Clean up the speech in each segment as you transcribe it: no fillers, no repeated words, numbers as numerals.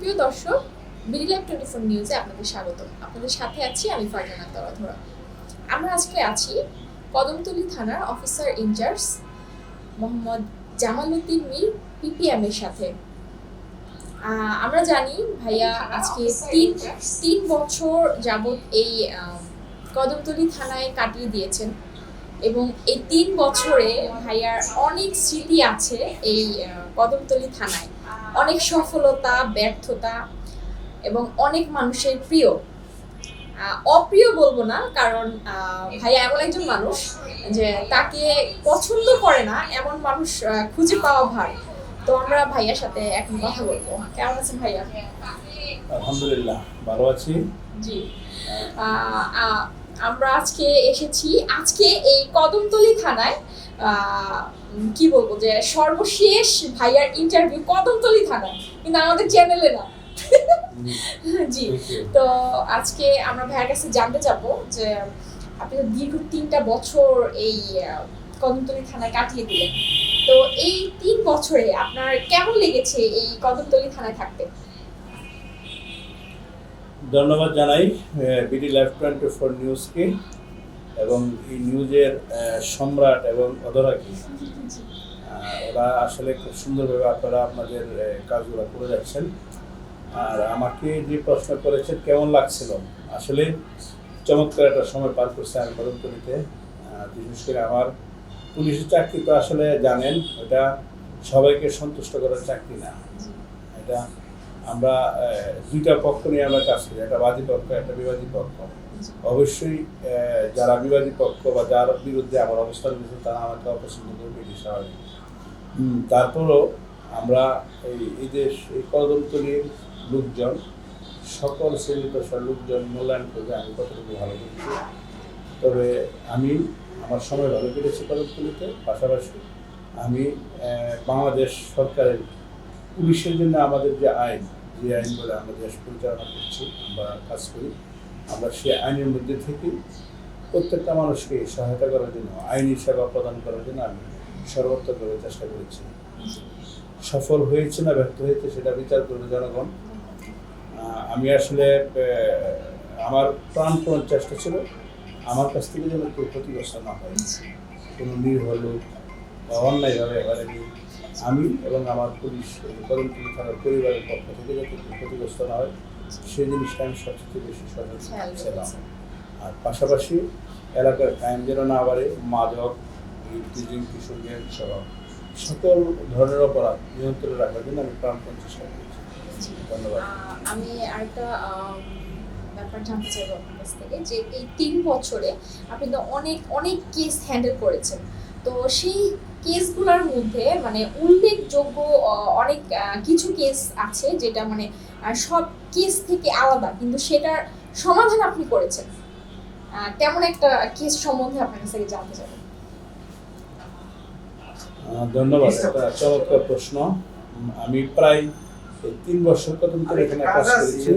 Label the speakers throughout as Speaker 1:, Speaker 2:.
Speaker 1: সুপ্রিয় দর্শক, BD live 24 নিউজে আপনাদের স্বাগত। আপনাদের সাথে আছি আমি ফারজানা তরাধরা। আমরা আজকে আছি কদমতলী থানার officer in charge Mohammad Jamaluddin Mir PPM এর সাথে। আমরা জানি ভাইয়া আজকে তিন বছর যাবত এই কদমতলী থানায় কাটিয়ে দিয়েছেন এবং এই 3 বছরে ভাইয়ার অনেক স্মৃতি আছে এই কদমতলী থানায়। অনেক সফলতা, ব্যর্থতা এবং অনেক মানুষের প্রিয়, অপ্রিয় বলবো না, কারণ ভাইয়া এমন একজন মানুষ যে তাকে পছন্দ করে না এমন মানুষ খুঁজে পাওয়া ভার। তো আমরা ভাইয়ার সাথে এখন কথা বলবো। কেমন আছেন ভাইয়া?
Speaker 2: আলহামদুলিল্লাহ, ভালো আছি।
Speaker 1: জি, আমরা আজকে এসেছি এই কদমতলী থানায়। কি বলবো যে সর্বশেষ ভাইয়ার ইন্টারভিউ কদমতলী থানায়, কিন্তু আমাদের চ্যানেলে না। জি, তো আজকে আমরা ভাইয়ার কাছে জানতে চাবো যে আপনি তো দীর্ঘ 3টা বছর এই কদমতলী থানায় কাটিয়ে দিলেন, তো এই 3 বছরে আপনার কেমন লেগেছে এই কদমতলী থানায় থাকতে?
Speaker 2: ধন্যবাদ জানাই বিডি লাইভ 24 নিউজকে এবং এই নিউজের সম্রাট এবং অধরাকে। ওরা আসলে খুব সুন্দরভাবে আপনারা আপনাদের কাজগুলো করে যাচ্ছেন। আর আমাকে যে প্রশ্ন করেছেন কেমন লাগছিল, আসলে চমৎকার একটা সময় পার করছে আমি কদমতলীতে। বিশেষ করে আমার পুলিশের চাকরি তো আসলে জানেন, এটা সবাইকে সন্তুষ্ট করার চাকরি না। এটা আমরা দুইটা পক্ষ নিয়ে আমরা কাজ করি, একটা বাদী পক্ষ, একটা বিবাদী পক্ষ। অবশ্যই যারা বিবাদী পক্ষ বা যার বিরুদ্ধে আমার অবস্থান নিয়েছে তারা আমাকে অপছন্দ করবে, এটি স্বাভাবিক। তারপরও আমরা এই দেশ, এই কদমতলীর লোকজন, সকল শ্রেণী পেশার লোকজন মূল্যায়ন করবে আমি কতটুকু ভালো করছি। তবে আমি আমার সময় ভালো কেটেছি কদমতলীতে। পাশাপাশি আমি বাংলাদেশ সরকারের পুলিশের জন্য আমাদের যে আইন বলে আমরা দেশ পরিচালনা করছি, আমরা কাজ করি, আমরা সেই আইনের মধ্যে থেকে প্রত্যেকটা মানুষকে সহায়তা করার জন্য, আইনি সেবা প্রদান করার জন্য আমি সর্বোত্তমভাবে চেষ্টা করেছি। সফল হয়েছে না ব্যর্থ হয়েছে সেটা বিচার করবে জনগণ। আমি আসলে আমার প্রাণপণ চেষ্টা ছিল আমার কাছ থেকে যেন কেউ ক্ষতিগ্রস্ত না হয়, কোনো নির্ভর লোক বা অন্যায়ভাবে আমি এবং আমার পুলিশ কদমতলী থানার পরিবারের পক্ষ থেকে যাতে ক্ষতিগ্রস্ত না হয় সেই জিনিসটা আমি সবচেয়ে বেশি সচেতন ছিলাম। আর পাশাপাশি এলাকার ক্রাইম যেন না বাড়ে, মাদক, কিশোর গ্যাং সহ সকল ধরনের অপরাধ নিয়ন্ত্রণে রাখার জন্য আমি প্রাণপণ চেষ্টা করেছি। ধন্যবাদ।
Speaker 1: আমি আরেকটা ব্যাপার জানতে চাইবো আপনার কাছ থেকে, যে এই 3 বছরে আপনি তো অনেক কেস হ্যান্ডেল করেছেন, তো সেই কেসগুলোর মধ্যে মানে উল্লেখযোগ্য অনেক কিছু কেস আছে যেটা মানে সব কেস থেকে আলাদা, কিন্তু সেটার সমাধান আপনি করেছেন। তেমন একটা কেস সম্বন্ধে আপনার কাছ থেকে জানতে চাইবো।
Speaker 2: ধন্যবাদ, একটা চমৎকার প্রশ্ন। আমি প্রায় 3 বছর কদমতলী এখানে কাজ করেছি।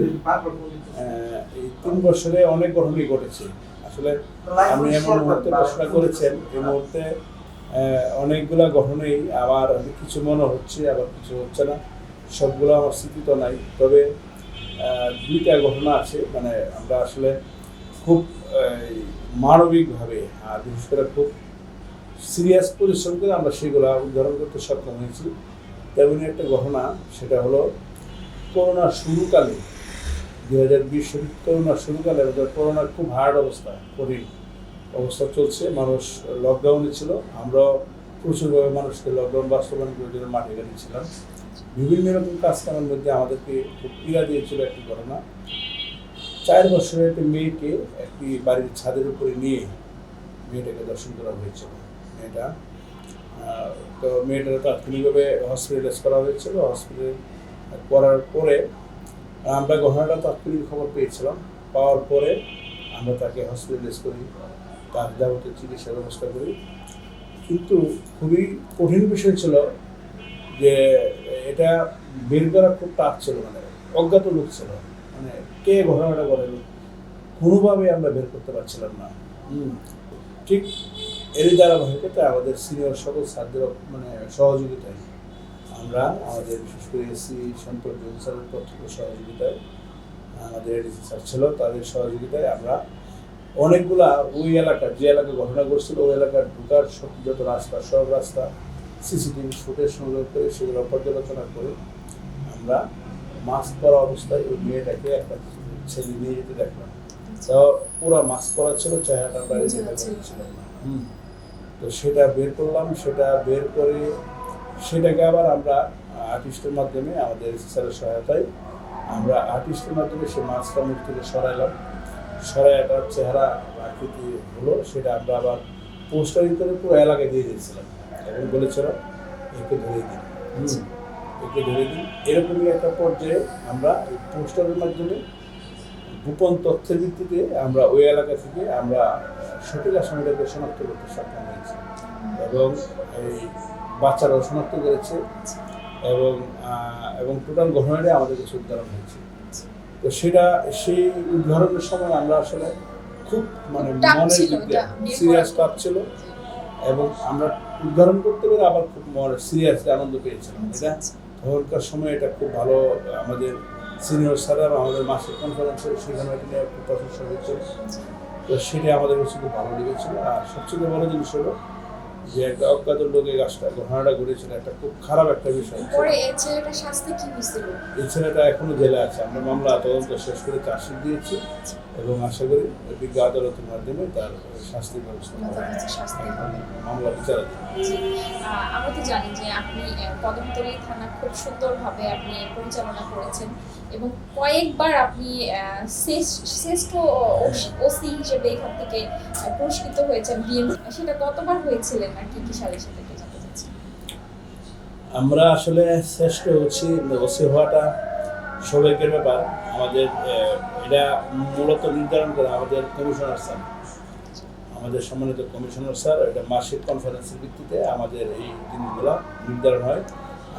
Speaker 2: এই 3 বছরে অনেক ঘটনাই ঘটেছে। আসলে আমি এমন মুহূর্তে প্রশ্ন করেছেন, এই মুহূর্তে অনেকগুলা ঘটনাই আমার কিছু মনে হচ্ছে, আবার কিছু হচ্ছে না, সবগুলো আমার স্মৃতিতে নাই। তবে 2টা ঘটনা আছে, মানে আমরা আসলে খুব মানবিকভাবে আর বিশেষ করে খুব সিরিয়াস পরিশ্রম করে আমরা সেগুলো উদ্ধারণ করতে সক্ষম হয়েছি। তেমনি একটা ঘটনা, সেটা হলো করোনার শুরুকালে 2020 সালের করোনার শুরুকালে করোনার খুব হার্ড অবস্থা, কঠিন অবস্থা চলছে, মানুষ লকডাউনে ছিল। আমরা প্রচুরভাবে মানুষকে লকডাউন বাস্তবায়ন করার জন্য মাঠে গেছিলাম। বিভিন্ন রকম কাজকামের মধ্যে আমাদেরকে খুব পীড়া দিয়েছিল একটি ঘটনা। 4 বছরের একটি মেয়েকে একটি বাড়ির ছাদের উপরে নিয়ে মেয়েটাকে দর্শন করা হয়েছিল। মেয়েটার তাৎক্ষণিকভাবে হসপিটালাইজ করা হয়েছিল। হসপিটাল করার পরে আমরা ঘটনাটা তাৎক্ষণিক খবর পেয়েছিলাম, পাওয়ার পরে আমরা তাকে হসপিটালাইজ করি, তার যাবতীয় চিকিৎসার ব্যবস্থা করি। কিন্তু খুবই কঠিন বিষয় ছিল যে এটা বের করা খুব টাফ ছিল, মানে অজ্ঞাত লোক ছিল, মানে কে ঘটনাটা করেন কোনোভাবে আমরা বের করতে পারছিলাম না। ঠিক এরই ধারাবাহিকতায় আমাদের সিনিয়র সকল স্যারদের মানে সহযোগিতায় আমরা আমাদের বিশেষ করে এসি সম্পর্ক স্যারের প্রত্যক্ষ সহযোগিতায়, আমাদের এডিসি স্যার ছিল তাদের সহযোগিতায় আমরা অনেকগুলা ওই এলাকার যে এলাকা ঘটনা ঘটছিল ওই এলাকার ঢোকার যত রাস্তা সব রাস্তা সিসিটিভি ফুটেজ সংগ্রহ করে সেগুলো পর্যালোচনা করে আমরা মাস্ক পরা অবস্থায় ওই মেয়েটাকে একটা ছেলে নিয়ে যেতে দেখলাম। তো পুরো মাস্ক পরা ছিল, চেহারাটা বাইরে ছিল না। তো সেটা বের করলাম, সেটা বের করে সেটাকে আবার আমরা আর্টিস্টের মাধ্যমে আমাদের স্যারের সহায়তায় আমরা আর্টিস্টের মাধ্যমে সে মাছটা মুখ থেকে সরাইলাম, সরাই একটা চেহারা আকৃতি হলো, সেটা আমরা আবার পোস্টারিং করে পুরো এলাকায় দিয়ে দিয়েছিলাম এবং বলেছিলাম একে ধরে দিন, একে ধরে দিন। এরকমই একটা পর্যায়ে আমরা এই পোস্টারের মাধ্যমে গোপন তথ্যের ভিত্তিতে আমরা ওই এলাকা থেকে আমরা সঠিক আসামিটাকে শনাক্ত করতে সক্ষম হয়েছি এবং এই বাচ্চারাও শনাক্ত করেছে এবং এবং টোটাল ঘটনাটা আমাদের কাছে উদ্ধারণ হয়েছে। তো সেটা সেই উদ্ধারণের সময় আমরা আসলে খুব মানে মনের সিরিয়াস টাপ ছিল এবং আমরা উদ্ধারণ করতে পেরে আবার খুব সিরিয়াসলি আনন্দ পেয়েছিলাম। এটা তখনকার সময় এটা খুব ভালো, আমাদের সিনিয়র স্যাররা আমাদের মাসিক কনফারেন্সে সেখানে এটা নিয়ে খুব প্রশংসা হয়েছিল। তো সেটা আমাদের কাছে খুব ভালো লেগেছিল। আর সবচেয়ে বড় জিনিস হলো যে একটা অজ্ঞাত লোকে গাছটা ঘটনাটা ঘটেছিল, একটা খুব খারাপ একটা বিষয়।
Speaker 1: এই
Speaker 2: ছেলেটা এখনো জেলে আছে। আমরা মামলা তদন্ত শেষ করে চার্জশিট দিয়েছি এবং আশা করি বিজ্ঞ আদালতের মাধ্যমে তার শাস্তির ব্যবস্থা মামলা বিচারাধীন।
Speaker 1: আমরা তো জানি যে আপনি কদমতলী থানা খুব সুন্দরভাবে আপনি পরিচালনা করেছেন এবং কয়েকবার আপনি শ্রেষ্ঠ ওসি হিসেবে এখান থেকে পুরস্কৃত হয়েছেন। সেটা কতবার হয়েছিলেন আর কি কি সালে সেটা জানতে চাচ্ছি।
Speaker 2: আমরা আসলে শ্রেষ্ঠ ওসি হওয়াটা সৌভাগ্যের ব্যাপার। আমাদের এটা মূলত নির্ধারণ করে আমাদের কমিশনার স্যার, আমাদের সম্মানিত কমিশনার স্যার। এটা মাসিক কনফারেন্সের ভিত্তিতে আমাদের এই জিনিসগুলো নির্ধারণ হয়।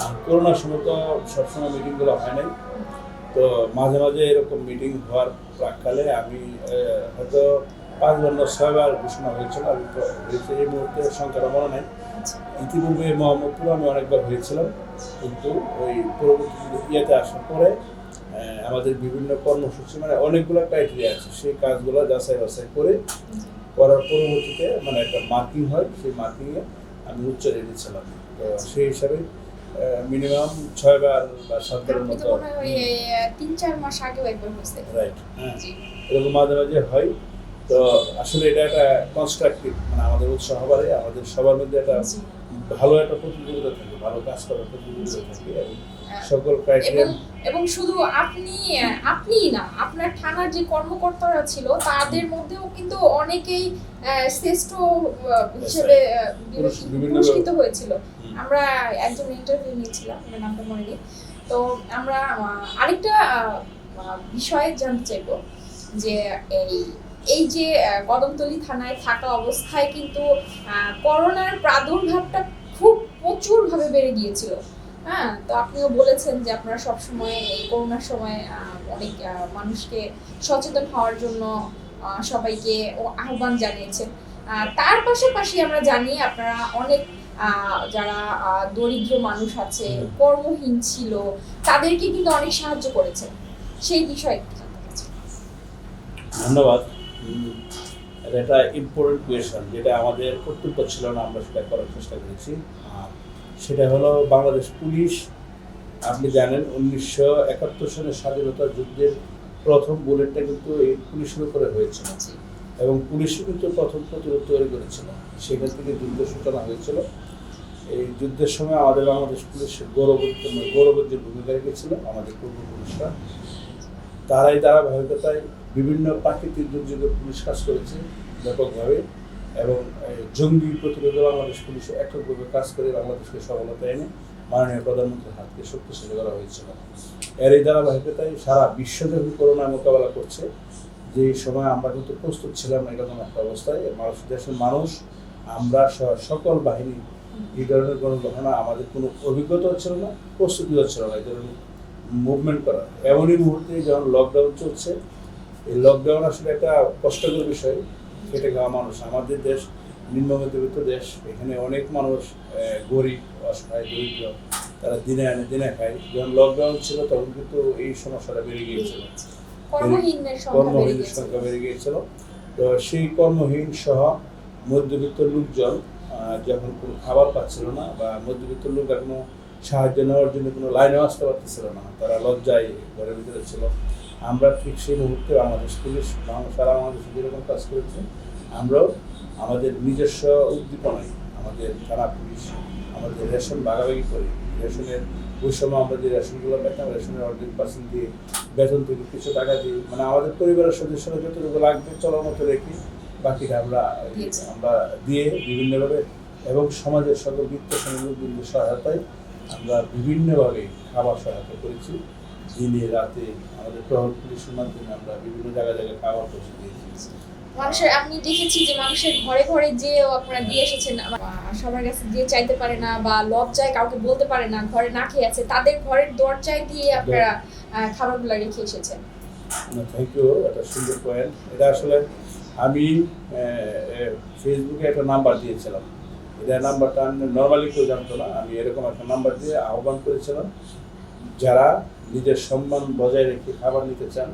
Speaker 2: আর করোনার সময় তো সবসময় মিটিংগুলো হয় নাই, তো মাঝে মাঝে এরকম মিটিং হওয়ার প্রাককালে আমি হয়তো 5 বার না 6 বার ঘোষণা হয়েছিল। আমি এই মুহূর্তে সংখ্যাটা মনে নেই। ইতিপূর্বে মোহাম্মদপুরে আমি অনেকবার হয়েছিলাম, কিন্তু ওই পরবর্তী ইয়েতে আসার পরে আমাদের বিভিন্ন কর্মসূচি মানে অনেকগুলো ক্রাইটেরিয়া আছে, সেই কাজগুলো যাচাই বাছাই করার পরবর্তীতে মানে একটা মার্কিং হয়, সেই মার্কিংয়ে আমি উচ্চ রেডি ছিলাম। তো সেই হিসাবে মিনিমাম 6 বার বা 7 বারের মতো
Speaker 1: 3-4 মাস আগেও একবার হয়েছে।
Speaker 2: রাইট, হ্যাঁ, এরকম মাঝে মাঝে হয়। তো আসলে এটা একটা কনস্ট্রাকটিভ মানে আমাদের উৎসাহ বাড়ে, আমাদের সবার মধ্যে একটা ভালো একটা প্রতিযোগিতা থাকে, ভালো কাজ করার প্রতিযোগিতা থাকে এবং সকল ক্রাইটেরিয়া
Speaker 1: এবং শুধু আপনিই না, আপনার থানার যে কর্মকর্তারা ছিল তাদের মধ্যেও কিন্তু অনেকেই শ্রেষ্ঠ হিসেবে পুরস্কৃত হয়েছিল। আমরা একজন ইন্টারভিউ নিয়েছিলাম, আমার নামটা মনে নেই। তো আমরা আরেকটা বিষয় জানতে চাইবো যে এই যে কদমতলী থানায় থাকা অবস্থায় কিন্তু করোনার প্রাদুর্ভাবটা খুব প্রচুরভাবে বেড়ে গিয়েছিল। হ্যাঁ, তো আপনিও বলেছেন যে আপনারা সবসময় এই করোনার সময় অনেক মানুষকে সচেতন হওয়ার জন্য সবাইকে আহ্বান জানিয়েছেন। তার পাশাপাশি আমরা জানি আপনারা অনেক যারা দরিদ্র মানুষ আছে, কর্মহীন ছিল, তাদেরকে কিন্তু অনেক সাহায্য করেছেন। সেই বিষয়ে
Speaker 2: ধন্যবাদ। এটা ইম্পর্টেন্ট কোয়েশন, যেটা আমাদের কর্তব্য ছিল না, আমরা সেটা করার চেষ্টা করেছি। সেটা হলো বাংলাদেশ পুলিশ। আপনি জানেন 1971 সালের স্বাধীনতা যুদ্ধের প্রথম বুলেটটা কিন্তু এই পুলিশের উপরে হয়েছিল এবং পুলিশই কিন্তু প্রথম প্রতিরোধ তৈরি করেছিল। সেখান থেকে যুদ্ধের সূচনা হয়েছিল। এই যুদ্ধের সময় আমাদের বাংলাদেশ পুলিশের গৌরবোজ্জ্বল ভূমিকা রেখেছিল আমাদের পূর্বপুরুষরা। তারাই ধারাবাহিকতায় বিভিন্ন প্রাকৃতিক দুর্যোগে পুলিশ কাজ করেছে ব্যাপকভাবে এবং জঙ্গি প্রতিরোধে বাংলাদেশ পুলিশ এককভাবে কাজ করে বাংলাদেশকে সফলতা এনে মাননীয় প্রধানমন্ত্রীর হাতকে শক্তিশালী করা হয়েছিল। এর এই ধারাবাহিকতায় সারা বিশ্ব যখন করোনার মোকাবেলা করছে, যে সময় আমরা কিন্তু প্রস্তুত ছিলাম না এরকম একটা অবস্থায়, দেশের মানুষ আমরা সকল বাহিনী এই ধরনের কোনো ঘটনা আমাদের কোনো অভিজ্ঞতা ছিল না, প্রস্তুতি হচ্ছিল না এই ধরনের মুভমেন্ট করার। এমনই মুহূর্তে যখন লকডাউন চলছে, এই লকডাউন আসলে একটা কষ্টকর বিষয়। খেটে খাওয়া মানুষ, আমাদের দেশ নিম্ন মধ্যবিত্ত দেশ, এখানে অনেক মানুষ গরিব, অসহায়, দরিদ্র, তারা দিনে আনে দিনে খায়। যখন লকডাউন ছিল তখন কিন্তু এই সমস্যাটা বেড়ে গিয়েছিল,
Speaker 1: কর্মহীনের
Speaker 2: কর্মহীন সংখ্যা বেড়ে গিয়েছিল। তো সেই কর্মহীন সহ মধ্যবিত্ত লোকজন যখন কোনো খাবার পাচ্ছিল না বা মধ্যবিত্ত লোক এখনো সাহায্য নেওয়ার জন্য কোনো লাইনেও আসতে পারতেছিল না, তারা লজ্জায় ঘরের ভিতরে ছিল। আমরা ঠিক সেই মুহূর্তে বাংলাদেশ পুলিশ সারা বাংলাদেশে যেরকম কাজ করেছে, আমরাও আমাদের নিজস্ব উদ্দীপনায় আমাদের থানা পুলিশ আমাদের রেশন ভাগাভাগি করে, রেশনের ওই সময় আমরা যে রেশনগুলো পেতাম রেশনের অর্ধেক % দিয়ে, বেতন থেকে কিছু টাকা দিয়ে, মানে আমাদের পরিবারের সদস্যরা যতটুকু লাগবে চলার মতো রেখে বাকিটা আমরা দিয়ে বিভিন্নভাবে এবং সমাজের সকল বৃত্ত সংগঠনগুলির সহায়তায় আমরা বিভিন্নভাবে খাবার সহায়তা করেছি। দিনে রাতে আমাদের টহল পুলিশের মাধ্যমে আমরা বিভিন্ন জায়গায় খাবার পৌঁছে দিয়েছি।
Speaker 1: মানুষের আমি দেখেছি যে মানুষের ঘরে ঘরে যেও আপনারা দিয়ে এসেছেন, সবার কাছে দিয়ে চাইতে পারে না বা লজ্জায় কাউকে বলতে পারে না ঘরে না খেয়ে আছে, তাদের ঘরের দরজায় দিয়ে আপনারা খাবারগুলো রেখে এসেছেন।
Speaker 2: থ্যাংক ইউ, এটা সুন্দর পয়েন্ট। এটা আসলে আমি ফেসবুকে একটা নাম্বার দিয়েছিলাম, এটা নাম্বারটা আমি নর্মালি কেউ জানতো না। আমি এরকম একটা নাম্বার দিয়ে আহ্বান করেছিলাম, যারা নিজের সম্মান বজায় রেখে খাবার নিতে চান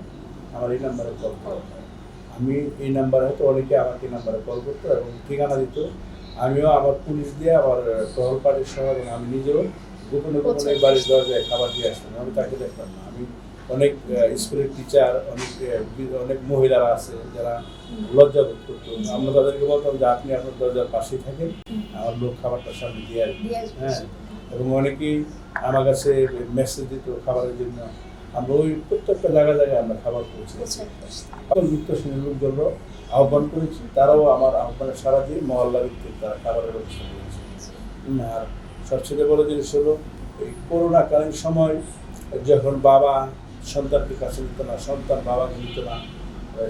Speaker 2: আমার এই নাম্বারে কল করো। আমি এই নাম্বারে হয়তো অনেকে আমাকে এই নাম্বারে কল করতো এবং ঠিকানা দিত। আমিও আমার পুলিশ দিয়ে আমার টহল পার্টির সহ এবং আমি নিজেও গোপনে গোপনে বাড়ির দরজায় খাবার দিয়ে আসতাম। আমি তাকে দেখতাম না। আমি অনেক স্কুলের টিচার, অনেক মহিলারা আছে যারা লজ্জা বোধ করতো, আমরা তাদেরকে বলতাম যে আপনি আপনার দরজার পাশেই থাকেন, আমার লোক খাবারটা সামনে দিয়ে আসবে। হ্যাঁ, এবং অনেকেই আমার কাছে মেসেজ দিত খাবারের জন্য। আমরা ওই প্রত্যেকটা জায়গায় আমরা খাবার পৌঁছেছি। যুক্ত শ্রেণীর লোকজন আহ্বান করেছি, তারাও আমার আহ্বানের সারা দিয়ে মহল্লা ভিত্তিক তারা খাবারের ব্যবস্থা করেছে। আর সবচেয়ে বড় জিনিস হলো এই করোনাকালীন সময় যখন বাবা সন্তানকে কাছে দিত না, সন্তান বাবাকে দিত না,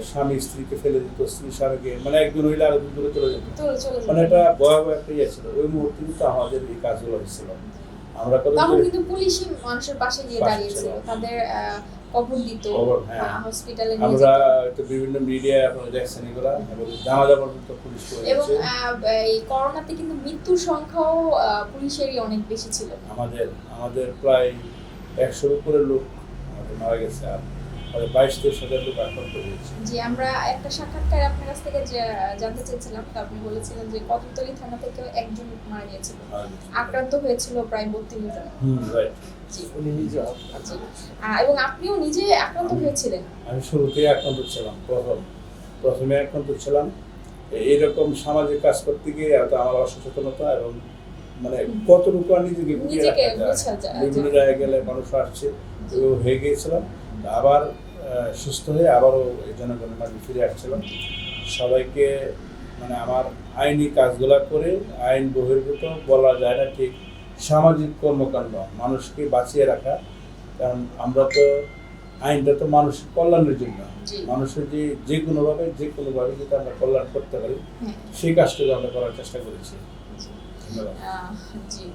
Speaker 2: স্বামী স্ত্রীকে ফেলে দিত, স্ত্রী স্বামীকে, মানে একজন হইলে আরেকজন দূরে চলে যেত, মানে এটা ভয়াবহ একটা ইয়ে ছিল। ওই মুহূর্তে কিন্তু আমাদের এই কাজগুলো হচ্ছিল। আমরা
Speaker 1: কিন্তু পুলিশই মানুষের পাশে গিয়ে দাঁড়িয়েছিল, তাদের কবর দিত, হসপিটালে নিয়ে
Speaker 2: আমরা তো বিভিন্ন মিডিয়ায় আপনারা দেখছেন এগুলা, এবং জানাজা পর্যন্ত পুলিশ করে
Speaker 1: এবং এই করোনাতে কিন্তু মৃত্যুর সংখ্যাও পুলিশেরই অনেক বেশি ছিল।
Speaker 2: আমাদের প্রায় 100-এর উপরে লোক মারা গেছে, আর 22-23 হাজার লোক আক্রান্ত হয়েছে।
Speaker 1: জি, আমরা একটা সাক্ষাৎকারে আপনার কাছ থেকে জানতে চেয়েছিলাম, তো আপনি বলেছিলেন যে কদমতলী থানা থেকে একজন মারা গিয়েছিল, আক্রান্ত হয়েছিল প্রায় 32 জন।
Speaker 2: রাইট।
Speaker 1: জি, উনি নিজে এবং আপনিও নিজে আক্রান্ত হয়েছিলেন।
Speaker 2: আমি শুরুতেই আক্রান্ত ছিলাম, প্রথমে আক্রান্ত ছিলাম। এইরকম সামাজিক কাজ করতে গিয়ে আমার অসচেতনতা এবং মানে কতটুকু নিজেকে বিভিন্ন জায়গায় গেলে মানুষ আসছে হয়ে গিয়েছিলাম। আবার সুস্থ হয়ে আবারও এই জনগণের মাঝে ফিরে আসছিলাম। সবাইকে মানে আমার আইনি কাজগুলা করে, আইন বহির্ভূত বলা যায় না ঠিক, সামাজিক কর্মকাণ্ড মানুষকে বাঁচিয়ে রাখা। কারণ আমরা তো আইনটা তো মানুষের কল্যাণের জন্য, মানুষের যে কোনোভাবে যদি আমরা কল্যাণ করতে পারি সেই কাজটুকু আমরা করার চেষ্টা করেছি।
Speaker 1: জি,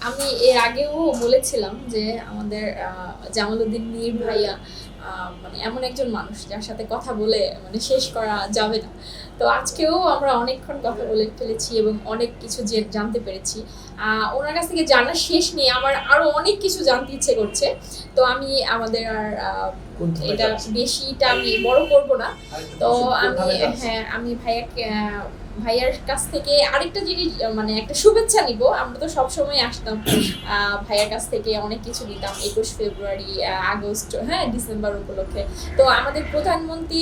Speaker 1: আমি এর আগেও বলেছিলাম যে আমাদের জামালউদ্দিন মীর ভাইয়া মানে এমন একজন মানুষ যার সাথে কথা বলে মানে শেষ করা যাবে না। তো আজকেও আমরা অনেকক্ষণ কথা বলে ফেলেছি এবং অনেক কিছু জানতে পেরেছি। ওনার কাছ থেকে জানার শেষ নেই, আমার আরো অনেক কিছু জানতে ইচ্ছে করছে। তো আমি আমাদের আর এটা বেশিটা আমি বড় করব না। তো আমি ভাইয়ার কাছ থেকে আরেকটা জিনিস মানে একটা শুভেচ্ছা নিব। আমরা তো সবসময় আসতাম ভাইয়ার কাছ থেকে অনেক কিছু নিতাম 21 ফেব্রুয়ারি, আগস্ট, ডিসেম্বর উপলক্ষে। তো আমাদের প্রধানমন্ত্রী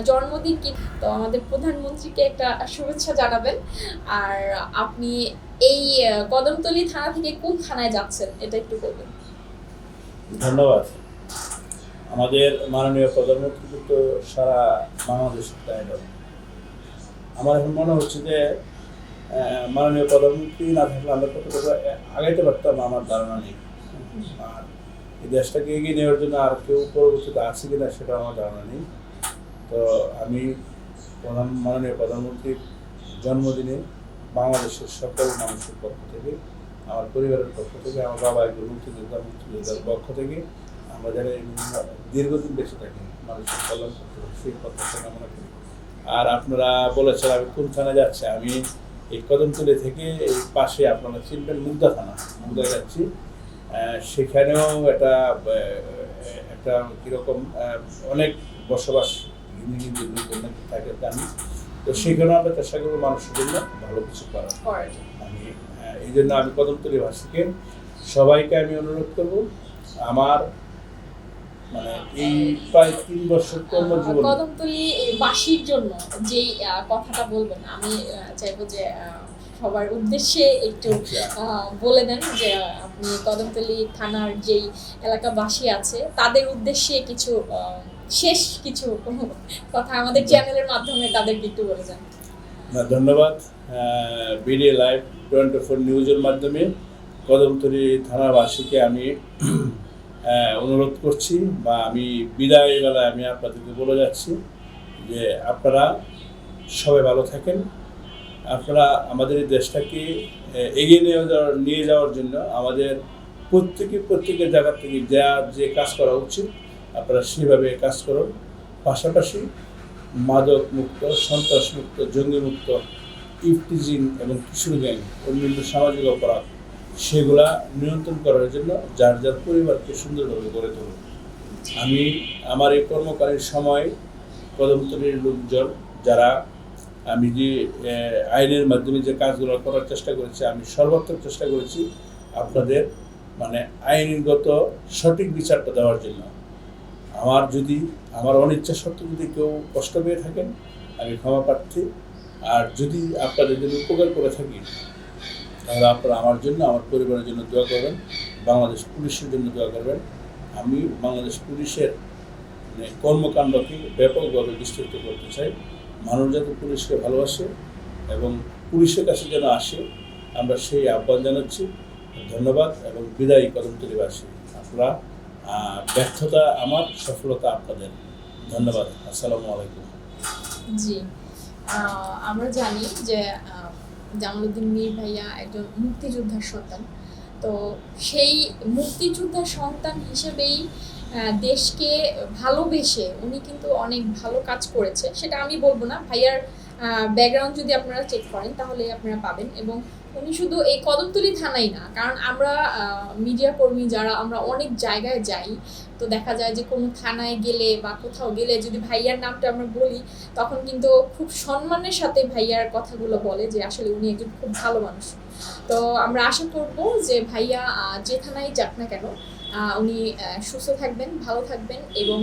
Speaker 1: জন্মদিন, তো আমাদের প্রধানমন্ত্রীকে একটা শুভেচ্ছা জানাবেন। আর আপনি এই কদমতলী থানা থেকে কোন থানায় যাচ্ছেন এটা একটু বলবেন।
Speaker 2: ধন্যবাদ। আমাদের মাননীয় প্রধানমন্ত্রী তো সারা বাংলাদেশের দায়িত্ব। আমার এখন মনে হচ্ছে যে মাননীয় প্রধানমন্ত্রী না থাকলে আমরা কতটুকু আগাইতে পারতাম আমার ধারণা নেই। আর এই দেশটাকে এগিয়ে নেওয়ার জন্য আর কেউ পরবর্তীতে আছে কিনা সেটা আমার ধারণা নেই। তো আমি মাননীয় প্রধানমন্ত্রীর জন্মদিনে বাংলাদেশের সকল মানুষের পক্ষ থেকে, আমার পরিবারের পক্ষ থেকে, আমার বাবা একজন মুক্তিযোদ্ধার পক্ষ থেকে আমরা যারা দীর্ঘদিন বেঁচে থাকি মানুষের কল্যাণ করতে পারি সেই প্রত্যাশা কামনা করি। আর আপনারা বলেছেন আমি কোন থানায় যাচ্ছি, আমি এই কদমতলী থেকে এই পাশে আপনারা চিনবেন মুগদা থানা, মুগদায় যাচ্ছি। সেখানেও একটা একটা কীরকম অনেক বসবাস অনেক থাকে জানি। তো সেখানে আমরা চেষ্টা করবো মানুষের জন্য ভালো কিছু করার। আমি এই জন্য আমি কদমতলীবাসীকে সবাইকে আমি অনুরোধ করব, আমার মানে এই প্রায় 3 বছর কর্মজীবন
Speaker 1: কদমতলী বাসীর জন্য যেই কথাটা বলবেন, আমি চাইবো যে সবার উদ্দেশ্যে একটু বলে দেন যে আপনি কদমতলী থানার যেই এলাকাবাসী আছে তাদের উদ্দেশ্যে কিছু শেষ কিছু কথা আমাদের চ্যানেলের মাধ্যমে তাদেরকে একটু বলে যান।
Speaker 2: ধন্যবাদ। বিডি লাইভ 24 নিউজের মাধ্যমে কদমতলী থানাবাসীকে আমি অনুরোধ করছি, বা আমি বিদায় বেলায় আমি আপনাদেরকে বলে যাচ্ছি যে আপনারা সবাই ভালো থাকেন। আপনারা আমাদের এই দেশটাকে এগিয়ে নিয়ে যাওয়ার জন্য আমাদের প্রত্যেকের জায়গা থেকে যে কাজ করা উচিত আপনারা সেভাবে কাজ করুন। পাশাপাশি মাদক মুক্ত, সন্ত্রাস মুক্ত, জঙ্গি মুক্ত, ইফটিজিং এবং কিশোর গ্যাং, অন্যান্য সামাজিক অপরাধ সেগুলা নিয়ন্ত্রণ করার জন্য যার যার পরিবারকে সুন্দরভাবে গড়ে তুলুন। আমি আমার এই কর্মকালীন সময় কদমতলীর লোকজন যারা আমি যে আইনের মাধ্যমে যে কাজগুলো করার চেষ্টা করেছি, আমি সর্বাত্মক চেষ্টা করেছি আপনাদের মানে আইনগত সঠিক বিচারটা দেওয়ার জন্য। আমার অনিচ্ছা সত্ত্বেও যদি কেউ কষ্ট পেয়ে থাকেন আমি ক্ষমা প্রার্থী। আর যদি আপনাদের জন্য উপকার করে থাকি তাহলে আপনারা আমার জন্য, আমার পরিবারের জন্য দোয়া করবেন, বাংলাদেশ পুলিশের জন্য দোয়া করবেন। আমি বাংলাদেশ পুলিশের কর্মকাণ্ডকে ব্যাপকভাবে বিস্তৃত করতে চাই। মানুষ যাতে পুলিশকে ভালোবাসে এবং পুলিশের কাছে যেন আসে, আমরা সেই আহ্বান জানাচ্ছি। ধন্যবাদ এবং বিদায়ী কদমতলীবাসী। আপনারা ব্যর্থতা আমার, সফলতা আপনাদের। ধন্যবাদ। আসসালামু আলাইকুম।
Speaker 1: জি, আমরা জানি যে জামালউদ্দিন মীর ভাইয়া একজন মুক্তিযোদ্ধার সন্তান। তো সেই মুক্তিযোদ্ধার সন্তান হিসেবেই দেশকে ভালোবেসে উনি কিন্তু অনেক ভালো কাজ করেছে, সেটা আমি বলবো না। ভাইয়ার ব্যাকগ্রাউন্ড যদি আপনারা চেক করেন তাহলে আপনারা পাবেন। এবং উনি শুধু এই কদমতলী থানাই না, কারণ আমরা মিডিয়া কর্মী যারা আমরা অনেক জায়গায় যাই, তো দেখা যায় যে কোনো থানায় গেলে বা কোথাও গেলে যদি ভাইয়ার নামটা আমরা বলি তখন কিন্তু খুব সম্মানের সাথে ভাইয়ার কথাগুলো বলে যে আসলে উনি একজন খুব ভালো মানুষ। তো আমরা আশা করব যে ভাইয়া যে থানায় যাক না কেন উনি সুস্থ থাকবেন, ভালো থাকবেন এবং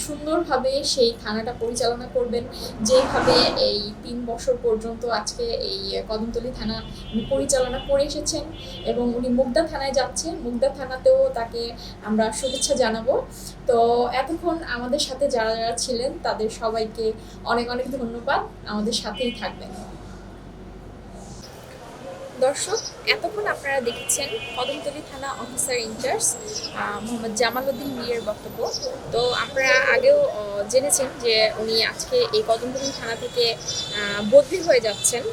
Speaker 1: সুন্দরভাবে সেই থানাটা পরিচালনা করবেন, যেভাবে এই 3 বছর পর্যন্ত আজকে এই কদমতলী থানা উনি পরিচালনা করে এসেছেন। এবং উনি মুগদা থানায় যাচ্ছেন, মুগদা থানাতেও তাকে আমরা শুভেচ্ছা জানাবো। তো এতক্ষণ আমাদের সাথে যারা যারা ছিলেন তাদের সবাইকে অনেক অনেক ধন্যবাদ। আমাদের সাথেই থাকবেন। দর্শক, এতক্ষণ আপনারা দেখেছেন কদমতলী থানা অফিসার ইনচার্জ মোহাম্মদ জামালউদ্দিন মীরের বক্তব্য। তো আপনারা আগেও জেনেছেন যে উনি আজকে এই কদমতলী থানা থেকে বদলি হয়ে যাচ্ছেন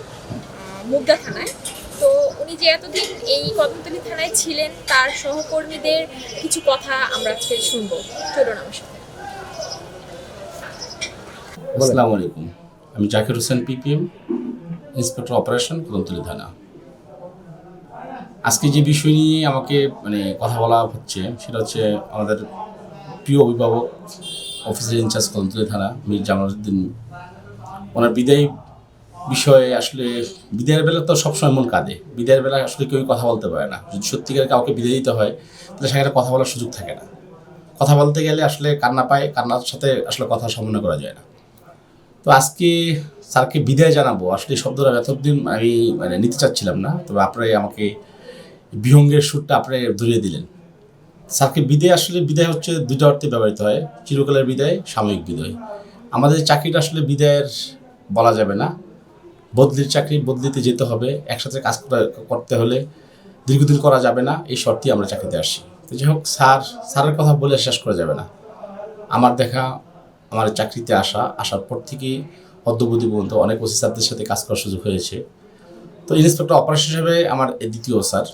Speaker 1: মুগদা থানায়। তো উনি যে এতদিন এই কদমতলী থানায় ছিলেন তার সহকর্মীদের কিছু কথা আমরা আজকে শুনবো। চলুন আমার সাথে।
Speaker 3: আসসালামু আলাইকুম, আমি Zakir Hossain PPM, inspector operation Kadamtali থানা। আজকে যে বিষয় নিয়ে আমাকে কথা বলা হচ্ছে সেটা হচ্ছে আমাদের প্রিয় অভিভাবক অফিসার ইনচার্জ কদমতলী থানা মীর জামালউদ্দিন, ওনার বিদায় বিষয়ে। আসলে বিদায়ের বেলা তো সবসময় মন কাঁদে, বিদায়ের বেলা আসলে কেউ কথা বলতে পারে না। যদি সত্যিকার কাউকে বিদায় দিতে হয় তাহলে সেখানে কথা বলার সুযোগ থাকে না। কথা বলতে গেলে আসলে কান্না পায়, কান্নার সাথে আসলে কথা সমন্বয় করা যায় না। তো আজকে স্যারকে বিদায় জানাবো, আসলে এই শব্দটা এতদিন আমি নিতে চাচ্ছিলাম না, তবে আপনারাই আমাকে বিহঙ্গের সুরটা আপনারা ধরিয়ে দিলেন। স্যারকে বিদায়, আসলে বিদায় হচ্ছে দুটো অর্থে ব্যবহৃত হয়, চিরকালের বিদায়, সাময়িক বিদায়। আমাদের চাকরিটা আসলে বিদায়ের বলা যাবে না, বদলির চাকরি, বদলিতে যেতে হবে, একসাথে কাজ করতে হলে দীর্ঘদিন করা যাবে না, এই শর্তেই আমরা চাকরিতে আসি। তো যাই হোক, স্যারের কথা বলে শেষ করা যাবে না। আমার দেখা, আমার চাকরিতে আসার পর থেকে অদ্যবধি পর্যন্ত অনেক অফিসারদের সাথে কাজ করার সুযোগ হয়েছে। তো ইন্সপেক্টর অপারেশন হিসেবে আমার দ্বিতীয় স্যার,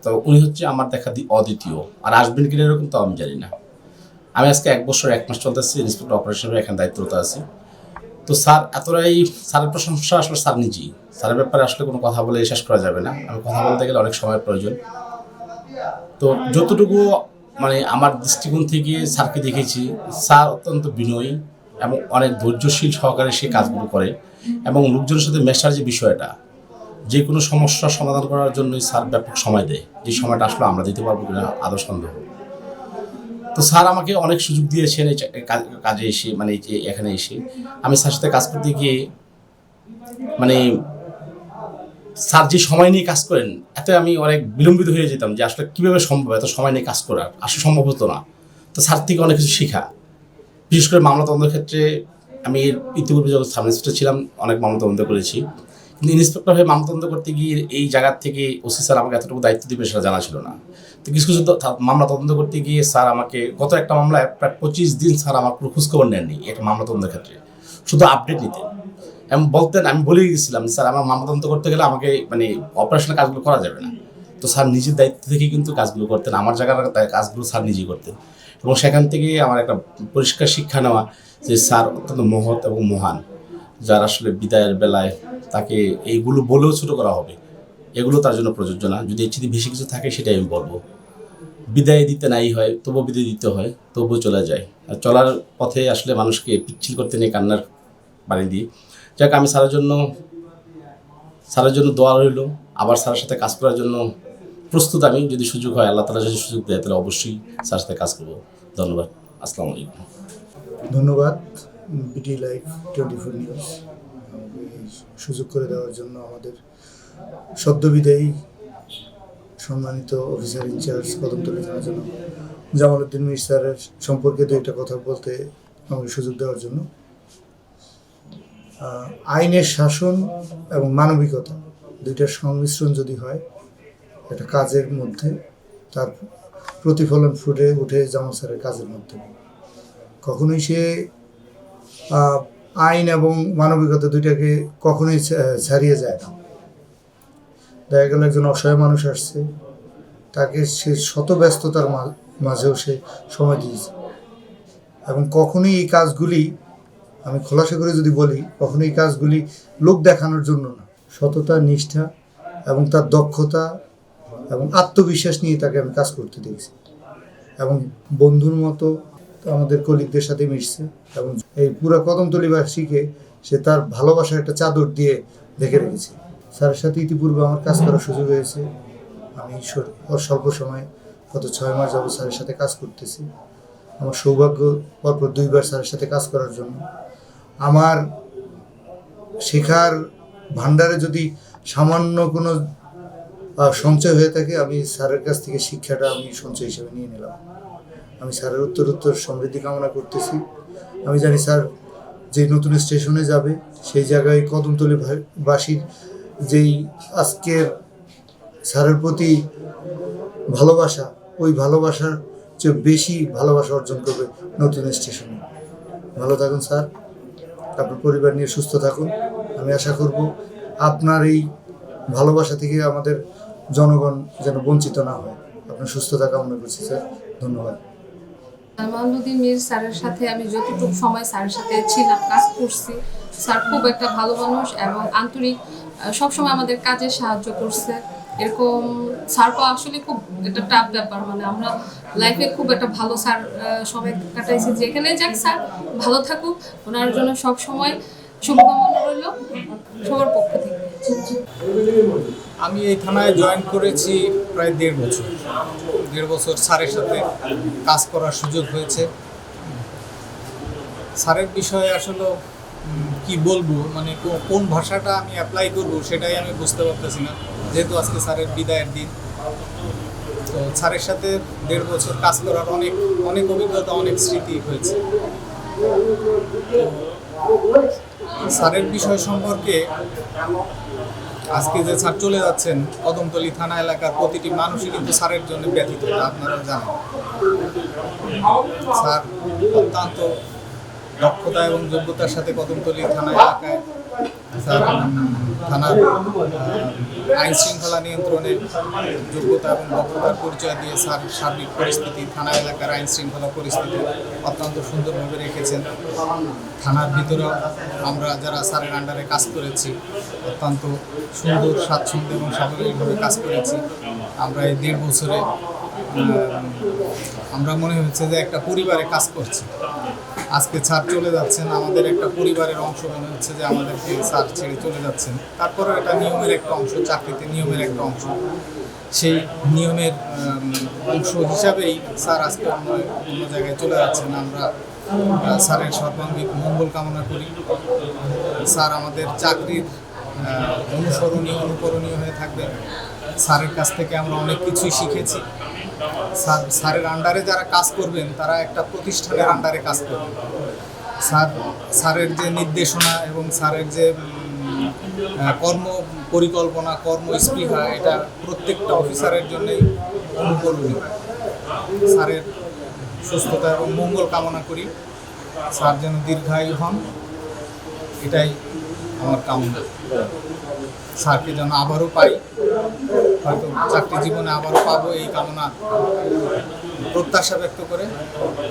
Speaker 3: তো উনি হচ্ছে আমার দেখা অদ্বিতীয়, আর আসবেন কিনা এরকম তো আমি জানি না। আমি আজকে 1 বছর 1 মাস চলতেছি ইন্সপেক্টর অপারেশন হিসেবে এখানে দায়িত্বরত আছি। তো স্যার এতটাই, স্যারের প্রশংসা আসলে স্যার নিজেই, স্যারের ব্যাপারে আসলে কোনো কথা বলে শেষ করা যাবে না। আমি কথা বলতে গেলে অনেক সময়ের প্রয়োজন। তো যতটুকু মানে আমার দৃষ্টিকোণ থেকে স্যারকে দেখেছি, স্যার অত্যন্ত বিনয়ী এবং অনেক ধৈর্যশীল সহকারে সে কাজগুলো করে, এবং লোকজনের সাথে মেশার যে বিষয়টা, যে কোনো সমস্যার সমাধান করার জন্যই স্যার ব্যাপক সময় দেয়, যে সময়টা আসলে আমরা দিতে পারবো কিনা আদৌ সন্দেহ। তো স্যার আমাকে অনেক সুযোগ দিয়েছেন এই কাজে এসে, মানে এই যে এখানে এসে আমি স্যার সাথে কাজ করতে গিয়ে মানে স্যার যে সময় নিয়ে কাজ করেন, এতে আমি অনেক বিলম্বিত হয়ে যেতাম যে আসলে কীভাবে সম্ভব এত সময় নিয়ে কাজ করার, আসলে সম্ভব হতো না। তো স্যার থেকে অনেক কিছু শেখা, বিশেষ করে মামলা তদন্তের ক্ষেত্রে আমি ইতিপূর্বে যখন সাব ইন্সপেক্টর ছিলাম অনেক মামলা তদন্ত করেছি, কিন্তু ইন্সপেক্টর হয়ে মামলা তদন্ত করতে গিয়ে এই জায়গার থেকে ওসি স্যার আমাকে এতটুকু দায়িত্ব দিবে সেটা জানা ছিল না। তো কিছু কিছু মামলা তদন্ত করতে গিয়ে স্যার আমাকে গত একটা মামলায় প্রায় 25 দিন স্যার আমার কোনো খোঁজখবর নেননি একটা মামলা তদন্তের ক্ষেত্রে, শুধু আপডেট নিতেন এবং বলতেন, আমি বলেই গেছিলাম স্যার আমার মামলা তদন্ত করতে গেলে আমাকে মানে অপারেশনাল কাজগুলো করা যাবে না। তো স্যার নিজের দায়িত্ব থেকে কিন্তু কাজগুলো করতেন, আমার জায়গার কাজগুলো স্যার নিজেই করতেন, এবং সেখান থেকে আমার একটা পরিষ্কার শিক্ষা নেওয়া যে স্যার অত্যন্ত মহৎ এবং মহান, যার আসলে বিদায়ের বেলায় তাকে এইগুলো বলেও ছোটো করা হবে, এগুলো তার জন্য প্রযোজ্য না। যদি এর চেয়ে বেশি কিছু থাকে সেটাই আমি বলবো। বিদায় দিতে নাই হয় তবুও বিদায় দিতে হয়, তবুও চলে যায়। আর চলার পথে আসলে মানুষকে পিচ্ছিল করতে নেই কান্নার পানি দিয়ে। যাক, আমি স্যারের জন্য দোয়া রইল, আবার স্যারের সাথে কাজ করার জন্য প্রস্তুত। আমি যদি সুযোগ হয়, আল্লাহ তাআলা যদি সুযোগ দেয়, তাহলে অবশ্যই স্যারের সাথে কাজ করবো। ধন্যবাদ। আসসালামু আলাইকুম।
Speaker 4: ধন্যবাদ বিডি লাইভ 24 নিউজ সুযোগ করে দেওয়ার জন্য। আমাদের সদ্যবিদায়ী সম্মানিত অফিসার ইনচার্জ কদমতলী থানার জন্য জামালউদ্দিন মীর স্যারের সম্পর্কে দু একটা কথা বলতে আমাকে সুযোগ দেওয়ার জন্য। আইনের শাসন এবং মানবিকতা দুইটার সংমিশ্রণ যদি হয় একটা কাজের মধ্যে, তার প্রতিফলন ফুটে ওঠে জামাল স্যারের কাজের মধ্যে। কখনোই সে আইন এবং মানবিকতা দুইটাকে কখনোই ছাড়িয়ে যায় না। দেখা গেল একজন অসহায় মানুষ আসছে, তাকে সে শত ব্যস্ততার মাঝেও সে সময় দিয়েছে, এবং কখনোই এই কাজগুলি, আমি খোলাসা করে যদি বলি, কখনোই এই কাজগুলি লোক দেখানোর জন্য না, সততা, নিষ্ঠা এবং তার দক্ষতা এবং আত্মবিশ্বাস নিয়ে তাকে আমি কাজ করতে দেখছি, এবং বন্ধুর মতো আমাদের কলিগদের সাথে মিশছে, এবং এই পুরো কদমতলীবাসীকে সে তার ভালোবাসার একটা চাদর দিয়ে ঢেকে রেখেছে। স্যারের সাথে ইতিপূর্বে আমার কাজ করার সুযোগ হয়েছে। আমি স্বল্প সময়ে গত 6 মাস যাবত স্যারের সাথে কাজ করতেছি। আমার সৌভাগ্য পরপর 2বার স্যারের সাথে কাজ করার জন্য। আমার শেখার ভাণ্ডারে যদি সামান্য কোনো সঞ্চয় হয়ে থাকে, আমি স্যারের কাছ থেকে শিক্ষাটা আমি সঞ্চয় হিসেবে নিয়ে নিলাম। আমি স্যারের উত্তর সমৃদ্ধি কামনা করতেছি। আমি জানি স্যার যে নতুন স্টেশনে যাবে, সেই জায়গায় কদমতলীবাসীর যেই আজকের স্যারের প্রতি ভালোবাসা, ওই ভালোবাসার চেয়ে বেশি ভালোবাসা অর্জন করবে নতুন স্টেশনে। ভালো থাকুন স্যার, আপনার পরিবার নিয়ে সুস্থ থাকুন। আমি আশা করব আপনার এই ভালোবাসা থেকে আমাদের জনগণ যেন বঞ্চিত না হয়। আপনার সুস্থতা কামনা করছি স্যার, ধন্যবাদ।
Speaker 5: জামালউদ্দিন মীর স্যারের সাথে আমি যতটুকু সময় স্যারের সাথে ছিলাম, কাজ করছি, স্যার খুব একটা ভালো মানুষ এবং আন্তরিক, সবসময় আমাদের কাজে সাহায্য করছে। এরকম স্যার পাওয়া আসলে খুব একটা টাফ ব্যাপার, মানে আমরা লাইফে খুব একটা ভালো স্যার সময় কাটাইছি। যেখানে যাক স্যার ভালো থাকুক, ওনার জন্য সব সময় শুভকামনা রইল সবার পক্ষ থেকে।
Speaker 6: আমি এই থানায় জয়েন করেছি প্রায় 1.5 বছর। 1.5 বছর স্যারের সাথে কাজ করার সুযোগ হয়েছে। স্যারের বিষয়ে আসলে কি বলবো, মানে কোন ভাষাটা আমি অ্যাপ্লাই করব সেটাই আমি বুঝতে পারতেছি না, যেহেতু আজকে স্যারের বিদায়ের দিন। তো স্যারের সাথে 1.5 বছর কাজ করার অনেক অভিজ্ঞতা, অনেক স্মৃতি হয়েছে। স্যারের বিষয় সম্পর্কে আজকে যে স্যার চলে যাচ্ছেন, কদমতলী থানা এলাকার প্রতিটি মানুষই কিন্তু স্যারের জন্য ব্যথিত, আপনারা জানেন। স্যার অত্যন্ত দক্ষতা এবং যোগ্যতার সাথে কদমতলী থানা এলাকায় স্যার থানার আইন শৃঙ্খলা নিয়ন্ত্রণের যোগ্যতা এবং দক্ষতার পরিচয় দিয়ে স্যার সার্বিক পরিস্থিতি, থানা এলাকার আইন শৃঙ্খলা পরিস্থিতি অত্যন্ত সুন্দরভাবে রেখেছেন। থানার ভিতরেও আমরা যারা স্যারের আন্ডারে কাজ করেছি অত্যন্ত সুন্দর, স্বাচ্ছন্দ্য এবং স্বাভাবিকভাবে কাজ করেছি। আমরা এই 1.5 বছরে আমরা মনে হচ্ছে যে একটা পরিবারে কাজ করছি। আজকে স্যার চলে যাচ্ছেন, আমাদের একটা পরিবারের অংশ মনে হচ্ছে যে আমাদেরকে স্যার ছেড়ে চলে যাচ্ছেন। তারপরেও এটা নিয়মের একটা অংশ, চাকরিতে নিয়মের একটা অংশ। সেই নিয়মের অংশ হিসাবেই স্যার আজকে অন্য জায়গায় চলে যাচ্ছেন। আমরা স্যারের সর্বাঙ্গীন মঙ্গল কামনা করি। স্যার আমাদের চাকরির অনুকরণীয় হয়ে থাকবে। স্যারের কাছ থেকে আমরা অনেক কিছুই শিখেছি। স্যারের আন্ডারে যারা কাজ করবেন তারা একটা প্রতিষ্ঠানের আন্ডারে কাজ করবেন। স্যারের যে নির্দেশনা এবং স্যারের যে কর্ম পরিকল্পনা, কর্মস্পৃহা, এটা প্রত্যেকটা অফিসারের জন্যই অনুকরণীয়। স্যারের সুস্থতা এবং মঙ্গল কামনা করি। স্যার যেন দীর্ঘায়ু হন, এটাই আমার কামনা। স্যারকে যেন আবারও পাই, হয়তো চাকরি জীবনে আবারও পাবো এই কামনা প্রত্যাশা ব্যক্ত করে